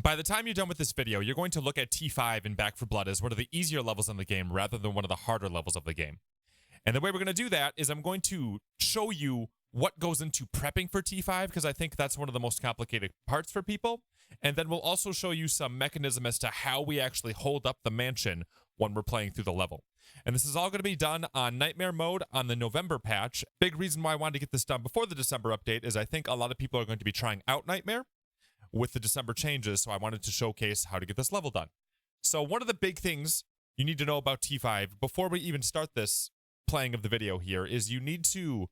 By the time you're done with this video, you're going to look at T5 and Back 4 Blood as one of the easier levels in the game rather than one of the harder levels of the game. And the way we're going to do that is I'm going to show you what goes into prepping for T5, because I think that's one of the most complicated parts for people. And then we'll also show you some mechanism as to how we actually hold up the mansion when we're playing through the level. And this is all going to be done on Nightmare mode on the November patch. Big reason why I wanted to get this done before the December update is I think a lot of people are going to be trying out Nightmare with the December changes, so I wanted to showcase how to get this level done. So one of the big things you need to know about T5 before we even start this playing of the video here is you need to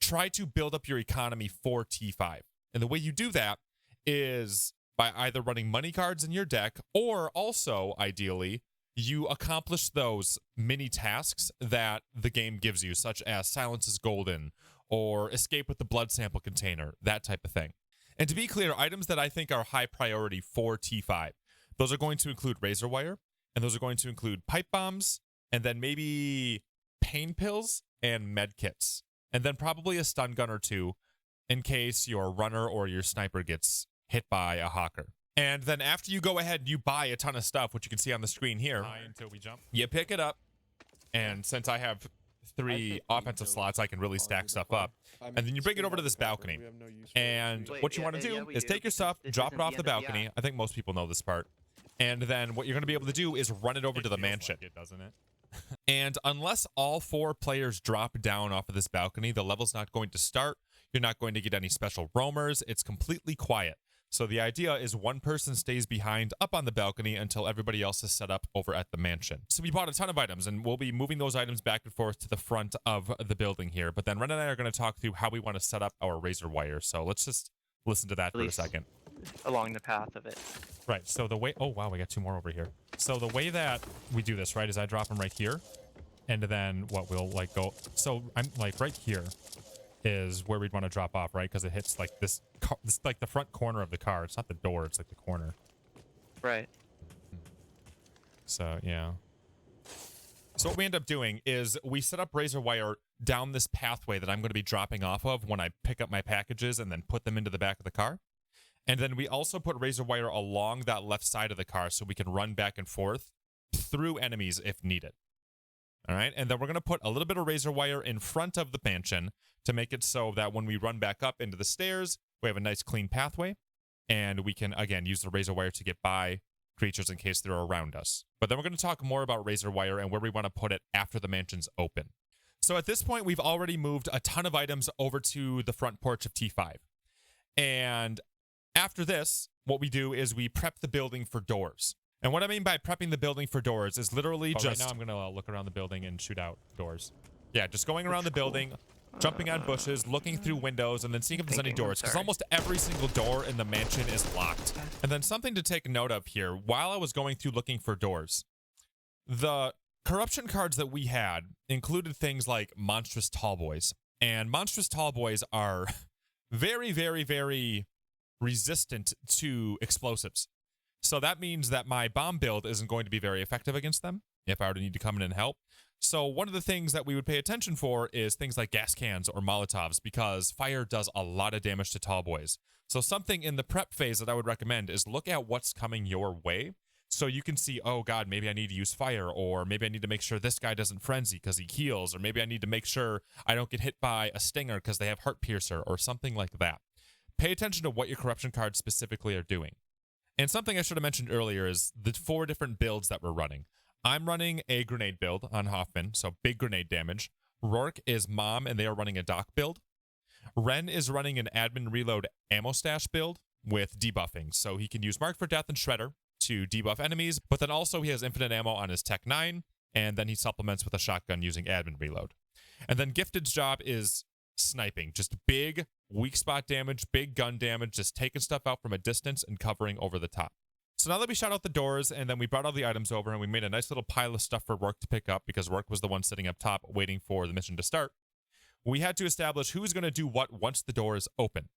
try to build up your economy for T5. And the way you do that is by either running money cards in your deck, or also, ideally, you accomplish those mini tasks that the game gives you, such as Silence is Golden, or Escape with the Blood Sample Container, that type of thing. And to be clear, items that I think are high priority for T5, those are going to include Razor Wire, and those are going to include Pipe Bombs, and then maybe Pain Pills and Med Kits. And then probably a stun gun or two in case your runner or your sniper gets hit by a hawker. And then after you go ahead and you buy a ton of stuff, which you can see on the screen here, until we jump. you pick it up. And since I have 3 offensive slots, I can really stack stuff up. And then you bring it over to this balcony. And what you want to do is take your stuff, drop it off the balcony. I think most people know this part. And then what you're going to be able to do is run it over to the mansion. Like it, doesn't it? And unless all 4 players drop down off of this balcony, the level's not going to start. You're not going to get any special roamers. It's completely quiet. So the idea is one person stays behind up on the balcony until everybody else is set up over at the mansion. So we bought a ton of items, and we'll be moving those items back and forth to the front of the building here. But then Ren and I are going to talk through how we want to set up our Razor Wire. So let's just listen to that for a second. Along the path of it. Right, so the way... Oh, wow, we got 2 more over here. So the way that we do this, right, is I drop them right here. And then what we'll, like, go... So I'm, like, right here is where we'd want to drop off, right? Because it hits, like, this, like, the front corner of the car. It's not the door, it's, like, the corner. Right. So, yeah. So what we end up doing is we set up Razor Wire down this pathway that I'm going to be dropping off of when I pick up my packages and then put them into the back of the car. And then we also put Razor Wire along that left side of the car so we can run back and forth through enemies if needed. All right, and then we're going to put a little bit of Razor Wire in front of the mansion to make it so that when we run back up into the stairs, we have a nice clean pathway, and we can, again, use the Razor Wire to get by creatures in case they're around us. But then we're going to talk more about Razor Wire and where we want to put it after the mansion's open. So at this point, we've already moved a ton of items over to the front porch of T5. And after this, what we do is we prep the building for doors. And what I mean by prepping the building for doors is literally just... Right now I'm going to look around the building and shoot out doors. Yeah, just going around the building, jumping on bushes, looking through windows, and then seeing if there's any doors. Because almost every single door in the mansion is locked. And then something to take note of here, while I was going through looking for doors, the corruption cards that we had included things like Monstrous Tallboys. And Monstrous Tallboys are very, very, very resistant to explosives. So that means that my bomb build isn't going to be very effective against them if I were to need to come in and help. So one of the things that we would pay attention for is things like gas cans or Molotovs, because fire does a lot of damage to Tallboys. So something in the prep phase that I would recommend is look at what's coming your way so you can see, oh God, maybe I need to use fire, or maybe I need to make sure this guy doesn't frenzy because he heals, or maybe I need to make sure I don't get hit by a stinger because they have Heart Piercer or something like that. Pay attention to what your corruption cards specifically are doing. And something I should have mentioned earlier is the 4 different builds that we're running. I'm running a grenade build on Hoffman, so big grenade damage. Rourke is Mom, and they are running a Doc build. Ren is running an Admin Reload Ammo Stash build with debuffing, so he can use Mark for Death and Shredder to debuff enemies, but then also he has infinite ammo on his Tech 9, and then he supplements with a shotgun using Admin Reload. And then Gifted's job is sniping, just big weak spot damage, big gun damage, just taking stuff out from a distance and covering over the top. So now that we shot out the doors and then we brought all the items over and we made a nice little pile of stuff for Rourke to pick up because Rourke was the one sitting up top waiting for the mission to start, we had to establish who's going to do what once the door is open.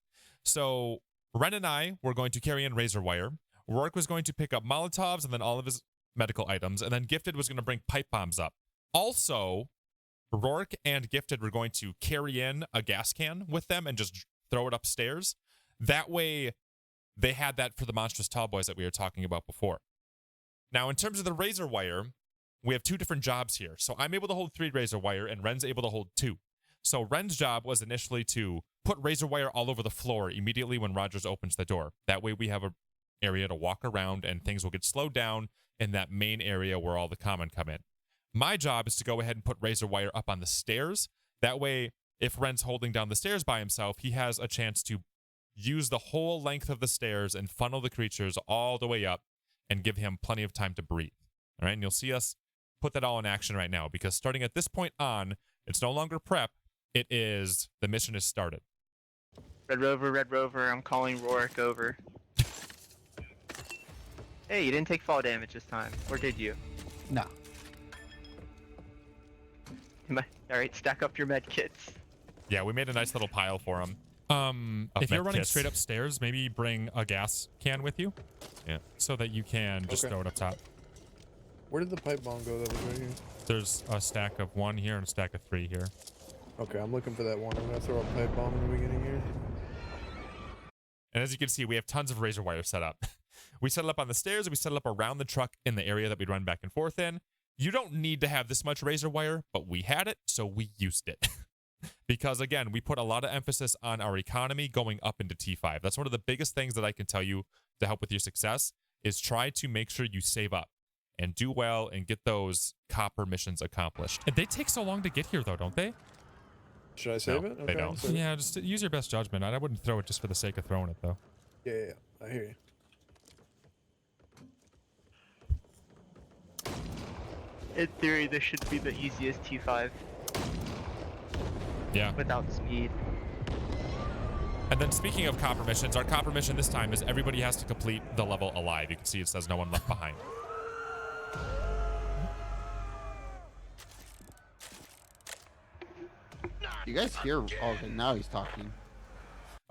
So Ren and I were going to carry in Razor Wire. Rourke was going to pick up Molotovs and then all of his medical items, and then Gifted was going to bring pipe bombs up. Also, Rourke and Gifted were going to carry in a gas can with them and just throw it upstairs. That way, they had that for the monstrous tall boys that we were talking about before. Now, in terms of the razor wire, we have 2 different jobs here. So I'm able to hold 3 razor wire, and Ren's able to hold 2. So Ren's job was initially to put razor wire all over the floor immediately when Rogers opens the door. That way we have an area to walk around, and things will get slowed down in that main area where all the common come in. My job is to go ahead and put razor wire up on the stairs. That way, if Ren's holding down the stairs by himself, he has a chance to use the whole length of the stairs and funnel the creatures all the way up and give him plenty of time to breathe. All right, and you'll see us put that all in action right now, because starting at this point on, it's no longer prep. It is, the mission is started. Red Rover, I'm calling Rorik over. Hey, you didn't take fall damage this time, or did you? No. Alright, stack up your med kits. Yeah, we made a nice little pile for him. If you're med running kits. straight upstairs, maybe bring a gas can with you. Yeah. So that you can just throw it up top. Where did the pipe bomb go that was right here? There's a stack of 1 here and a stack of 3 here. Okay, I'm looking for that one. I'm gonna throw a pipe bomb in the beginning here. And as you can see, we have tons of razor wire set up. We set it up on the stairs, and we set it up around the truck in the area that we'd run back and forth in. You don't need to have this much razor wire, but we had it, so we used it. Because again, we put a lot of emphasis on our economy going up into T5. That's one of the biggest things that I can tell you to help with your success, is try to make sure you save up and do well and get those copper missions accomplished. And they take so long to get here, though, don't they? Should I save No, it? they Okay, don't. I'll save it. Yeah, just use your best judgment. I wouldn't throw it just for the sake of throwing it, though. Yeah, I hear you. In theory, this should be the easiest T5 Yeah. without speed. And then speaking of copper missions, our copper mission this time is everybody has to complete the level alive. You can see it says no one left behind. You guys hear? Oh, okay, now he's talking.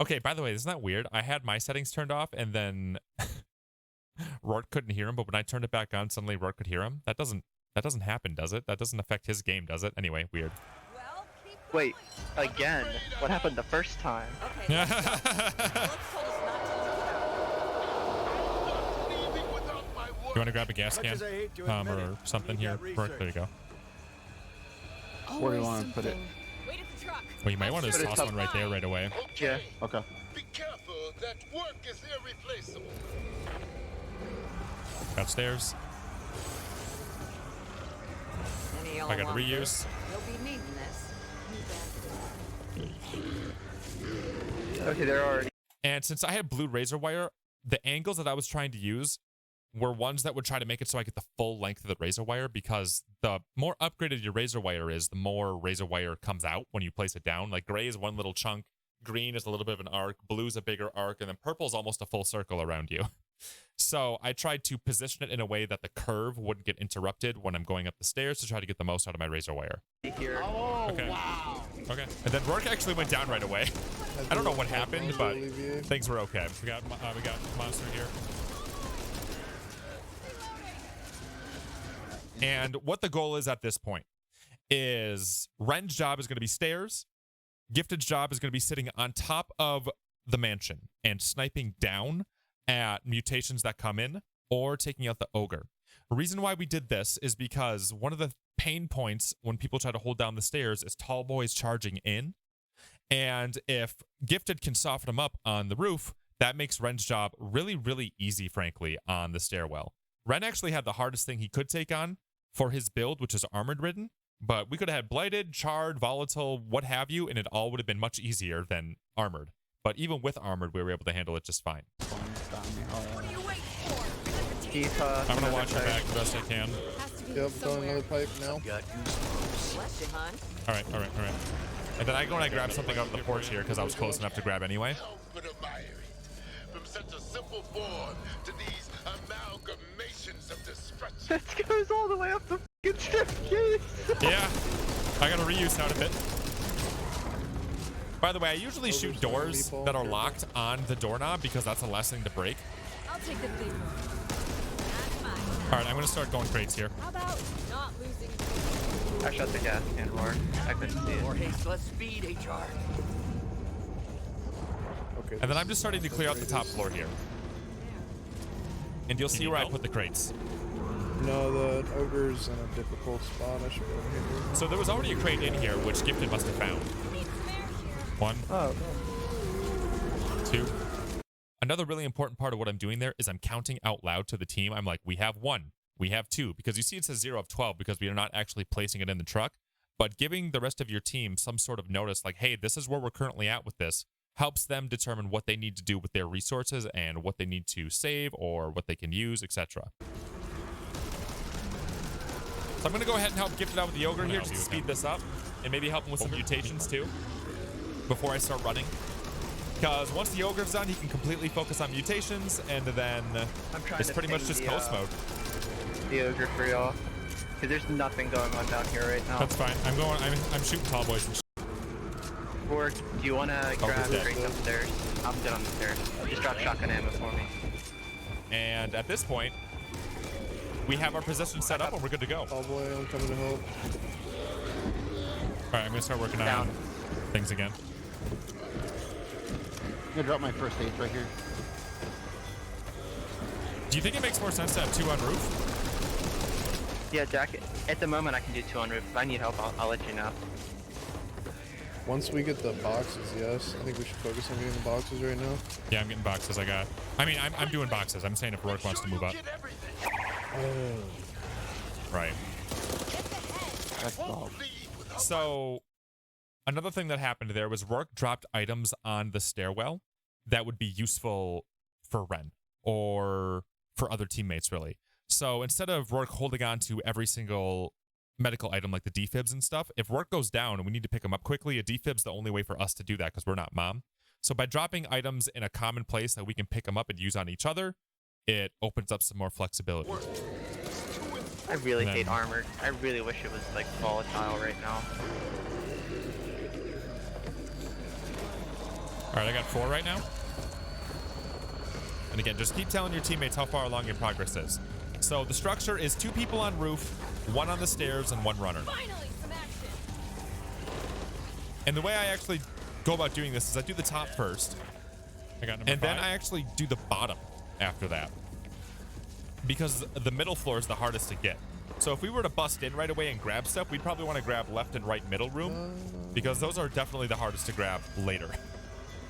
Okay, by the way, isn't that weird? I had my settings turned off, and then Rourke couldn't hear him, but when I turned it back on, suddenly Rourke could hear him. That doesn't happen, does it? That doesn't affect his game, does it? Anyway, weird. Wait, again? What happened the first time? Okay. You want to grab a gas can or something here? Rourke, there you go. Where do you want to put it? Wait at the truck. Well, you might want to Put it toss up. one right there right away. Yeah. Okay. Be careful, that work is irreplaceable. Got stairs. Any I got a want reuse. this? You'll be needing this. Okay, they're already. And since I had blue razor wire, the angles that I was trying to use were ones that would try to make it so I get the full length of the razor wire, because the more upgraded your razor wire is, the more razor wire comes out when you place it down. Like gray is one little chunk, green is a little bit of an arc, blue is a bigger arc, and then purple is almost a full circle around you. So I tried to position it in a way that the curve wouldn't get interrupted when I'm going up the stairs to try to get the most out of my razor wire. Here. Oh, Okay. wow. Okay. And then Rourke actually went down right away. I don't know what happened, but Olivier. things were okay. We got monster here. And what the goal is at this point is Ren's job is going to be stairs. Gifted's job is going to be sitting on top of the mansion and sniping down at mutations that come in or taking out the ogre. The reason why we did this is because one of the pain points when people try to hold down the stairs is tall boys charging in. And if Gifted can soften them up on the roof, that makes Ren's job really, really easy, frankly, on the stairwell. Ren actually had the hardest thing he could take on for his build, which is armored ridden, but we could have had blighted, charred, volatile, what have you, and it all would have been much easier than armored. But even with armored, we were able to handle it just fine. What are you waiting for? Keep, I'm going to watch your back the best I can. Has to be Yep, throwing somewhere. another pipe now. Bless you, hon. All right. And then I go and I grab something off the porch here because I was close enough to grab anyway. How could admire it? From such a simple form to these amalgamations of destruction. That goes all the way up the f***ing staircase. Yeah, I got a reuse out of it. By the way, I usually shoot doors that are locked on the doorknob because that's the last thing to break. I'll take the big one. That's mine. All right, I'm going to start going crates here. How about not losing? I shot the gas can more. I couldn't see it. More haste, less speed, HR. Okay. And then I'm just starting to clear out the top floor here. And you'll see where I put the crates. No, the ogre's in a difficult spot. I should go here. So there was already a crate in here, which Gifted must have found. Need some air here. One, Oh, two. Another really important part of what I'm doing there is I'm counting out loud to the team. I'm like, we have 1, we have 2, because you see it says 0 of 12 because we are not actually placing it in the truck. But giving the rest of your team some sort of notice like, hey, this is where we're currently at with this, helps them determine what they need to do with their resources and what they need to save or what they can use, etc. So I'm going to go ahead and help Gifted out with the ogre here just to speed this up and maybe help him with some mutations too before I start running. Because once the ogre's done, he can completely focus on mutations, and then it's pretty much just coast mode. The ogre for y'all. Because there's nothing going on down here right now. That's fine. I'm shooting tall boys and Or do you want to grab drinks upstairs? I'm good on the stairs. Just drop shotgun ammo for me. And at this point, we have our position set up and we're good to go. Oh boy, I'm coming to help. All right, I'm gonna start working on things again. I'm gonna drop my first aid right here. Do you think it makes more sense to have 2 on roof? Yeah, Jack, at the moment I can do 2 on roof. If I need help, I'll let you know. Once we get the boxes, yes. I think we should focus on getting the boxes right now. Yeah, I'm getting boxes. I'm doing boxes. I'm saying if Rourke wants to move up. Right. That's all. So another thing that happened there was Rourke dropped items on the stairwell that would be useful for Ren or for other teammates, really. So instead of Rourke holding on to every single medical item like the defibs and stuff, if Rourke goes down and we need to pick him up quickly, a defib's the only way for us to do that because we're not mom. So by dropping items in a common place that we can pick them up and use on each other, it opens up some more flexibility. I really hate armored. I really wish it was like volatile right now. All right, I got 4 right now. And again, just keep telling your teammates how far along your progress is. So the structure is 2 people on roof, 1 on the stairs, and 1 runner. Finally, some action. And the way I actually go about doing this is I do the top first. I got number 5. Then I actually do the bottom after that. Because the middle floor is the hardest to get. So if we were to bust in right away and grab stuff, we'd probably want to grab left and right middle room. Because those are definitely the hardest to grab later.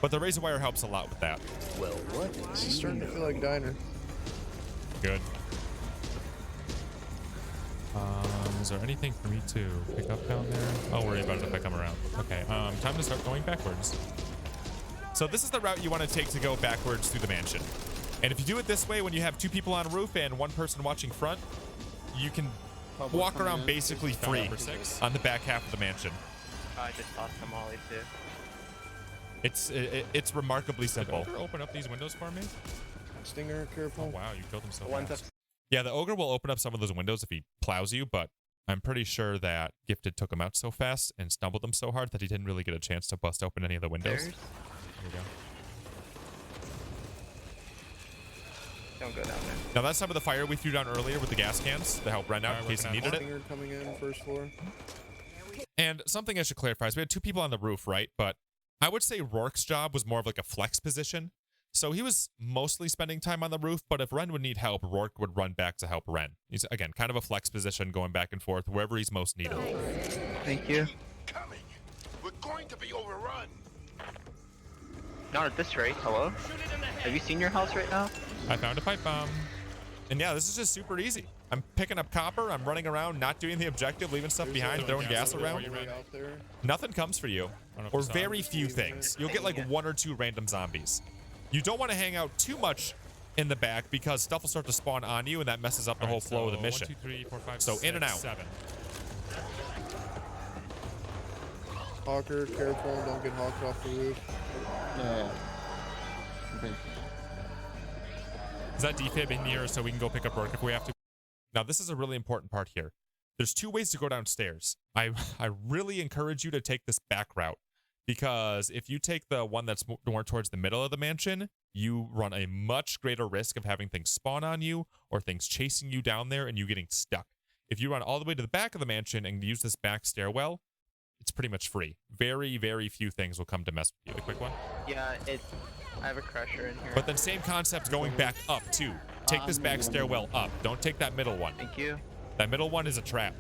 But the razor wire helps a lot with that. Well, what? This is starting to feel like diner. Good. Is there anything for me to pick up down there? I'll worry about it if I come around. Okay, time to start going backwards. So this is the route you want to take to go backwards through the mansion. And if you do it this way, when you have 2 people on roof and 1 person watching front, you can walk around basically free on the back half of the mansion. I just tossed a molly too. It's remarkably simple. Did Ogre open up these windows for me? Stinger, careful. Oh wow, you killed him so fast. Yeah, the Ogre will open up some of those windows if he plows you, but I'm pretty sure that Gifted took him out so fast and stumbled him so hard that he didn't really get a chance to bust open any of the windows. There we go. Don't go down there. Now that's some of the fire we threw down earlier with the gas cans to help Ren out in case he needed it. Stinger coming in first floor. And something I should clarify is we had 2 people on the roof, right? But I would say Rourke's job was more of like a flex position. So he was mostly spending time on the roof, but if Ren would need help, Rourke would run back to help Ren. He's, again, kind of a flex position going back and forth wherever he's most needed. Thank you. Coming. We're going to be overrun. Not at this rate. Hello? Have you seen your house right now? I found a pipe bomb. And yeah, this is just super easy. I'm picking up copper, I'm running around, not doing the objective, leaving stuff behind, throwing gas around. Nothing comes for you, or very few things. You'll get like 1 or 2 random zombies. You don't want to hang out too much in the back because stuff will start to spawn on you and that messes up the whole flow of the mission. 1, 2, 3, 4, 5, so 6, in and out. 7. Hawker, careful, don't get hawked off the roof. Yeah. Okay. Is that defib in here so we can go pick up Rourke if we have to? Now, this is a really important part here. There's 2 ways to go downstairs. I really encourage you to take this back route because if you take the one that's more towards the middle of the mansion, you run a much greater risk of having things spawn on you or things chasing you down there and you getting stuck. If you run all the way to the back of the mansion and use this back stairwell, it's pretty much free. Very, very few things will come to mess with you. A quick one? Yeah, I have a crusher in here. But then same concept going back up too. Take this back stairwell up. Don't take that middle one. Thank you. That middle one is a trap.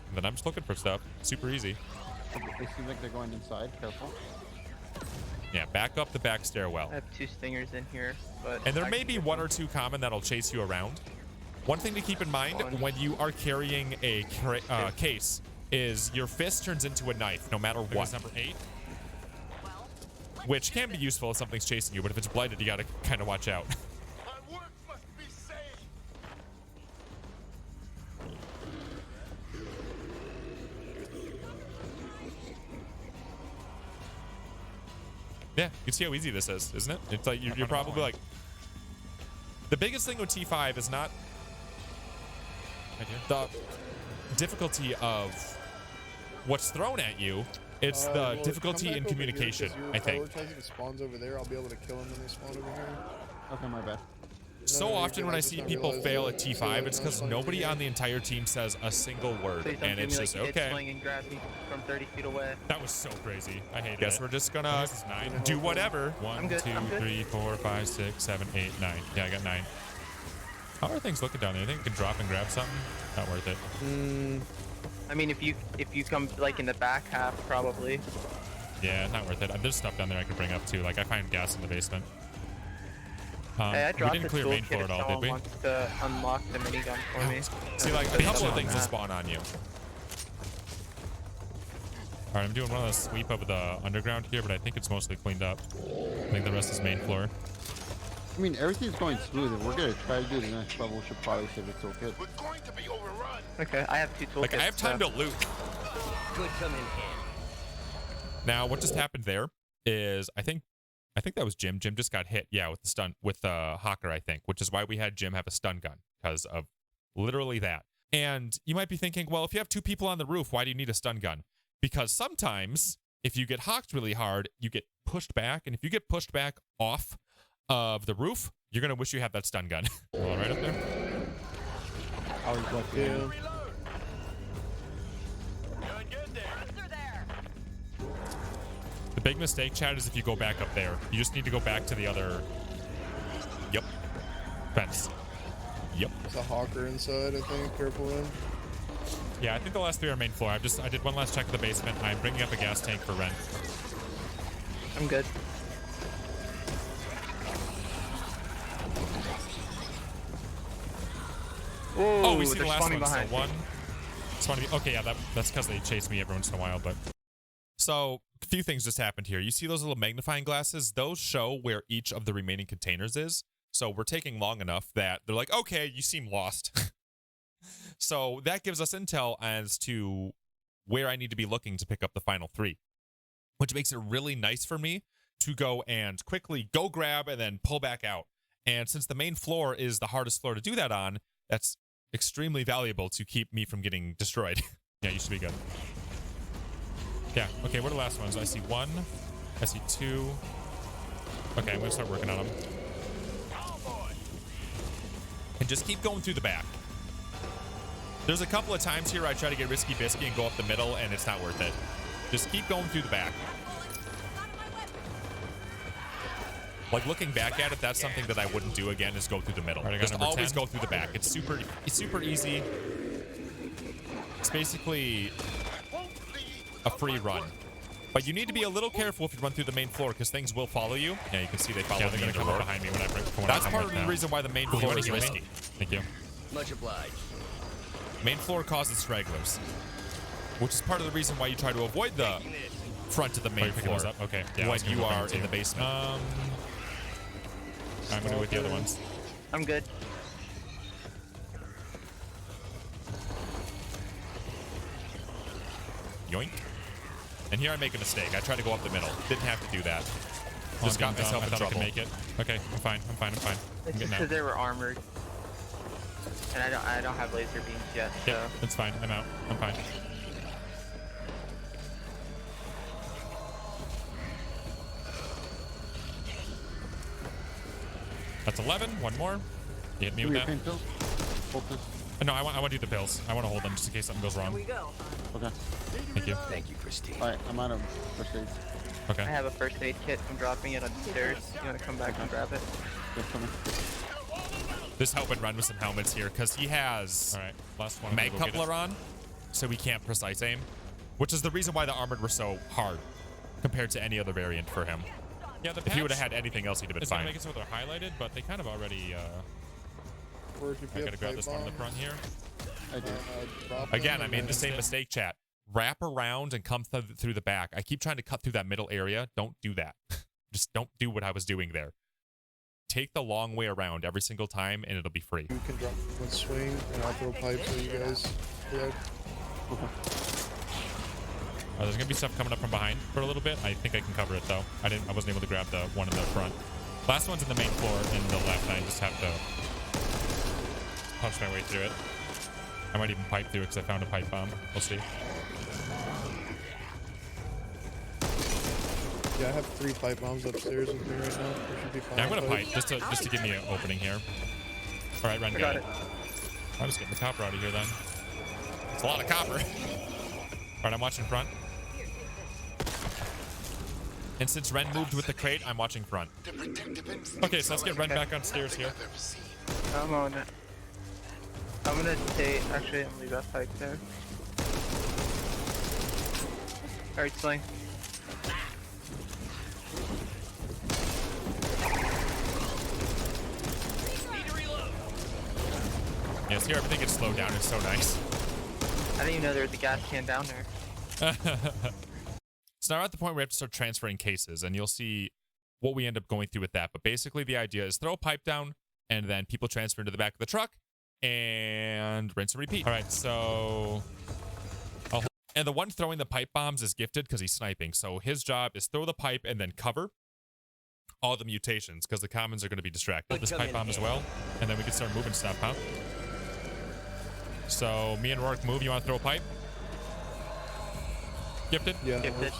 And then I'm just looking for stuff. Super easy. They seem like they're going inside. Careful. Yeah, back up the back stairwell. I have 2 stingers in here, but And there I may can be get 1 them. or 2 common that'll chase you around. One thing to keep in mind when you are carrying a case is your fist turns into a knife no matter what. Number 8. Which can be useful if something's chasing you, but if it's blighted, you gotta kind of watch out. My work must be saved. Yeah, you can see how easy this is, isn't it? It's like you're probably like... The biggest thing with T5 is not the difficulty of what's thrown at you. It's the well, difficulty come in back over here, communication, 'cause you're I think. prioritizing the spawns over there. I'll be able to kill them when they spawn over here. Okay, my bad. So No, often you're when good. I I just see not people realize fail that. at So, T5, it's no, because fine, nobody yeah. on the entire team says a single word, Please don't and do it's me just like you did okay. swing and grab me from 30 feet away. That was so crazy. I hate it. Guess we're just gonna do whatever. I'm 1, good, 2, I'm good. 3, 4, 5, 6, 7, 8, 9. Yeah, I got 9. How are things looking down there? You think you can drop and grab something? Not worth it. I mean, if you come like in the back half, probably. Yeah, not worth it. There's stuff down there I could bring up too. Like I find gas in the basement. Hey, I We dropped didn't the clear main toolkit floor if at all, did someone we? wants to unlock the minigun for me. See, like a couple of things will spawn on you. All right, I'm doing one of those sweep over the underground here, but I think it's mostly cleaned up. I think the rest is main floor. I mean, everything's going smooth. If we're gonna try to do the next level, we should probably save it toolkit. We're going to be overrun. Okay, I have 2 toolkits. Like I have time so- to loot. Could come in handy. Now, what just happened there is I think that was Jim. Jim just got hit, yeah, with the stun with the Hawker, I think, which is why we had Jim have a stun gun because of literally that. And you might be thinking, well, if you have 2 people on the roof, why do you need a stun gun? Because sometimes if you get hawked really hard, you get pushed back, and if you get pushed back off of the roof, you're gonna wish you had that stun gun. All right up there. I was like, Yeah. The big mistake, Chad, is if you go back up there. You just need to go back to the other. Yep. Fence. Yep. There's a hawker inside, I think. Careful then. Yeah, I think the last 3 are main floor. I did one last check of the basement. I'm bringing up a gas tank for Ren. I'm good. Oh, we see the they're last spawning one. So behind me. one. Spawning. Okay, yeah, that's because they chase me every once in a while. But so a few things just happened here. You see those little magnifying glasses? Those show where each of the remaining containers is. So we're taking long enough that they're like, okay, you seem lost. So that gives us intel as to where I need to be looking to pick up the final 3, which makes it really nice for me to go and quickly go grab and then pull back out. And since the main floor is the hardest floor to do that on, that's extremely valuable to keep me from getting destroyed. Yeah, you should be good. Yeah, okay, what are the last ones? I see 1, I see 2. Okay, I'm gonna start working on them. And just keep going through the back. There's a couple of times here I try to get risky bisky and go up the middle, and it's not worth it. Just keep going through the back. Like looking back at it, that's something that I wouldn't do again, is go through the middle. Right, just always go through the back. It's super easy. It's basically a free run. But you need to be a little careful if you run through the main floor, because things will follow you. Yeah, you can see they follow me. They're gonna come up behind me when I bring. That's part of the reason why the main floor is risky. Thank you. Much obliged. Main floor causes stragglers, which is part of the reason why you try to avoid the front of the main floor. Up? Okay. Yeah, when you are in the basement. I'm gonna do with the other ones. I'm good. Yoink. And here I make a mistake. I tried to go up the middle. Didn't have to do that. Just got myself in trouble. I thought I could make it. Okay, I'm fine. It's just because they were armored. And I don't have laser beams yet, so. Yeah, it's fine. I'm out. I'm fine. That's 11. One more. You hit me with that. No, I want to do the pills. I want to hold them just in case something goes wrong. Here we go. Okay. Thank you. Thank you, Christine. Alright, I'm out of first aid. I Okay. have a first aid kit. I'm dropping it on the stairs. You wanna come back and grab it? Just coming. This help and run with some helmets here because he has All right, last one. mag Go get it. coupler on, so we can't precise aim, which is the reason why the armored were so hard compared to any other variant for him. Yeah, the If he would have patch had anything else, he'd have been is gonna fine. make it so they're highlighted, but they kind of already. Work if I you gotta have grab pipe this one in the bombs, front here. I do. drop Again, them I and made the then- same mistake, chat. Wrap around and come through the back. I keep trying to cut through that middle area. Don't do that. Just don't do what I was doing there. Take the long way around every single time, and it'll be free. You can drop one swing, and I'll throw pipes so you guys grab. There's gonna be stuff coming up from behind for a little bit. I think I can cover it though. I wasn't able to grab the one in the front. Last one's in the main floor in the left. I just have to punch my way through it. I might even pipe through it because I found a pipe bomb. We'll see. Yeah, I have 3 pipe bombs upstairs with me right now. We should be fine. Yeah, I'm gonna with pipe just to give me an opening here. All right, Ren, I got got it. it. I'm just getting the copper out of here then. It's a lot of copper. All right, I'm watching front. And since Ren moved with the crate, I'm watching front. Okay, so let's get Ren back on stairs here. I'm on it. I'm gonna stay. Actually, I'm gonna leave that pipe there. Alright, Sling. Yes, here everything gets slowed down. It's so nice. I didn't even know there was a gas can down there. So now we're at the point where we have to start transferring cases, and you'll see what we end up going through with that. But basically, the idea is throw a pipe down, and then people transfer into the back of the truck, and rinse and repeat. All right, so... And the one throwing the pipe bombs is gifted because he's sniping. So his job is throw the pipe and then cover all the mutations because the commons are going to be distracted. This pipe bomb as well, and then we can start moving stuff, huh? So me and Rourke move. You want to throw a pipe? Gifted? Yeah. Gifted. let's-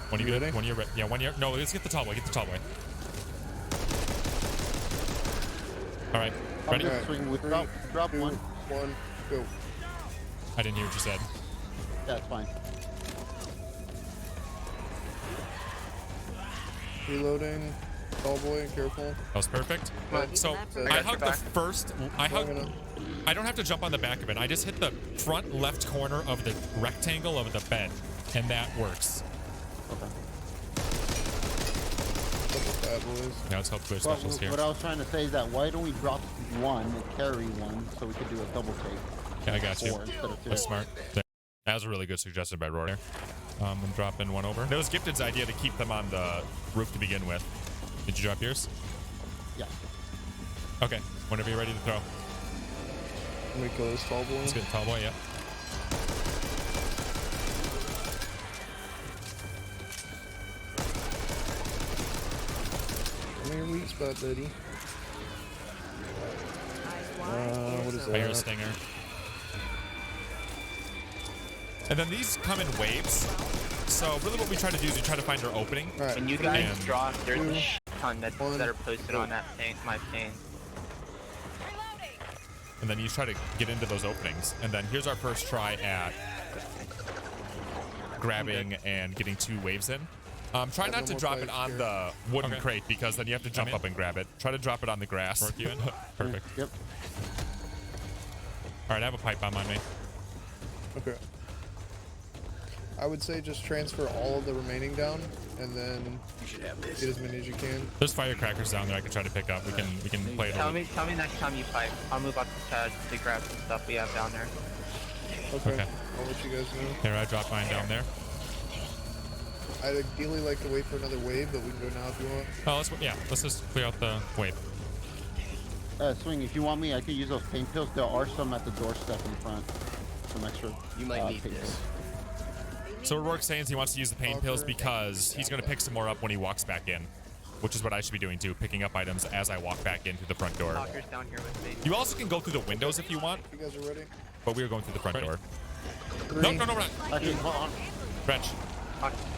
When you You get ready? when you're ready. Yeah, when you're no, let's get the tall boy. Get the tall boy. All right, ready? Alright, Swing with 3, drop 2, one. 1, go. I didn't hear what you said. That's fine. Reloading. Tall boy, careful. That was perfect. Come on. So I I got your hugged the back. first. I Long hugged. enough. I don't have to jump on the back of it. I just hit the front left corner of the rectangle of the bed, and that works. Okay. Couple bad boys. Now let's help clear Well, specials here. what I was trying to say is that why don't we drop one and carry one so we could do a double take? Yeah, I got you. 4 instead of 2. That's smart. That was a really good suggestion by Roar. I'm dropping one over. It was Gifted's idea to keep them on the roof to begin with. Did you drop yours? Yeah. Okay. Whenever you're ready to throw. Let me kill this tall boy. Let's get the tall boy. Yeah. Come here, weak spot, buddy. What is I hear a that? stinger. And then these come in waves. So really what we try to do is we try to find our opening. Alright, When you guys And- drop, there's a 2, ton that are posted on that my pane. And then you try to get into those openings. And then here's our first try at grabbing and getting 2 waves in. Try not to more drop it pipes on here. the wooden Okay. crate because then you have to jump in. up and grab it. Try to drop it on the grass. Work you in. Perfect. Yep. All right, I have a pipe bomb on me. Okay. I would say just transfer all of the remaining down, and then get as many as you can. There's firecrackers down there I can try to pick up. We can play it Tell over. me next time you pipe. I'll move up the pad to grab some stuff we have down there. Okay. Okay. I'll let you guys know. Here, I dropped mine down there. I'd ideally like to wait for another wave, but we can go now if you want. Oh, let's just clear out the wave. Swing, if you want me, I could use those pain pills. There are some at the doorstep in front. Some extra. You might need pain this. pills. So what Rourke's saying is he wants to use the pain pills because he's going to pick some more up when he walks back in, which is what I should be doing too, picking up items as I walk back in through the front door. Talker's down here with me. You also can go through the windows if you want, You guys are ready? but we are going through the front Ready. door. 3, No, we're not. Actually, hold on. Wretch.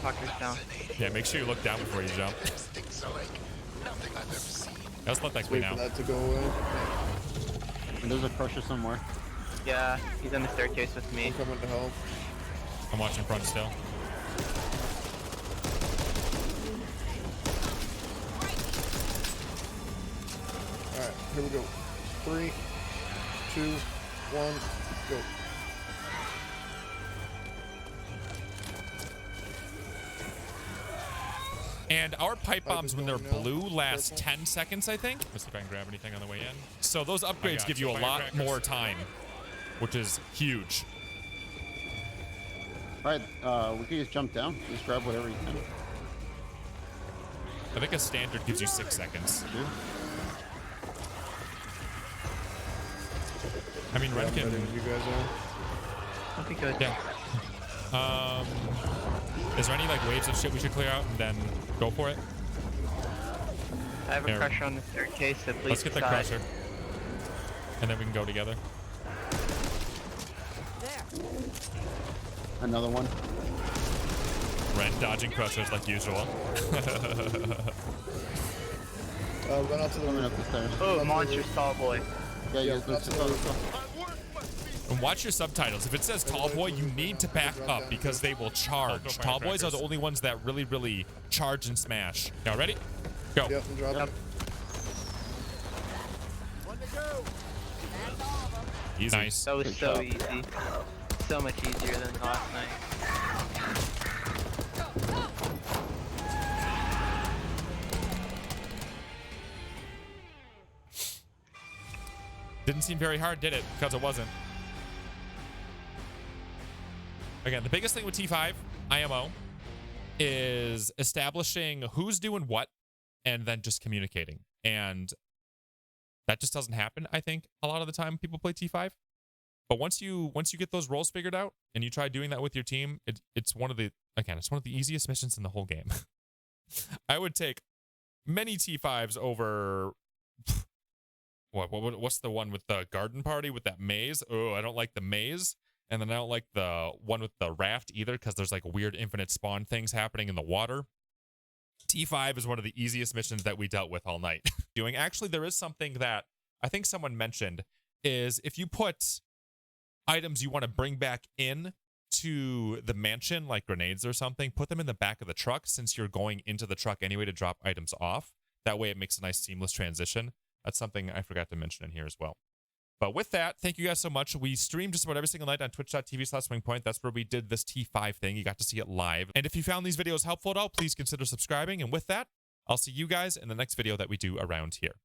Talker's down. Yeah, make sure you look down before you jump. Things are like nothing I've ever seen. Let's let that clean wait for out. that to go away. And there's a crusher somewhere. Yeah, he's on the staircase with me. I'm coming to help. I'm watching front still. Alright, here we go. 3, 2, 1, go. And our pipe bombs, when they're going now. blue, last Purple. 10 seconds, I think. Let's see if I can grab anything on the way in. So those upgrades got give you. you a lot Firecrackers. more time, which is huge. Alright, we can just jump down. Just grab whatever you can. I think a standard gives you 6 seconds. Do. I mean, Ren I'm can... ready when you guys are. Okay, good. Yeah. Is there any like waves of shit we should clear out and then go for it? I have a There. crusher on the staircase, so please Let's get the decide. crusher. And then we can go together. Another one. Ren dodging crushers like usual. Run out to the Coming roof. up the stairs. Oh, monster tall boy. Yeah, Yeah, you guys that's what I was- And watch your subtitles. If it says tall boy, you need to back up because they will charge. Tall boys are the only ones that really, really charge and smash. Y'all ready? Go. Yep, I'm dropping. Yep. Easy. Nice. That was Good so job. easy. So much easier than last night. Didn't seem very hard, did it? Because it wasn't. Again, the biggest thing with T5 IMO is establishing who's doing what and then just communicating. And that just doesn't happen, I think, a lot of the time people play T5. But once you get those roles figured out and you try doing that with your team, it's one of the easiest missions in the whole game. I would take many T5s over what's the one with the garden party with that maze? Oh, I don't like the maze. And then I don't like the one with the raft either because there's like weird infinite spawn things happening in the water. T5 is one of the easiest missions that we dealt with all night. Actually, there is something that I think someone mentioned is if you put items you want to bring back in to the mansion, like grenades or something, put them in the back of the truck since you're going into the truck anyway to drop items off. That way it makes a nice seamless transition. That's something I forgot to mention in here as well. But with that, thank you guys so much. We stream just about every single night on twitch.tv/SwingPoynt. That's where we did this T5 thing. You got to see it live. And if you found these videos helpful at all, please consider subscribing. And with that, I'll see you guys in the next video that we do around here.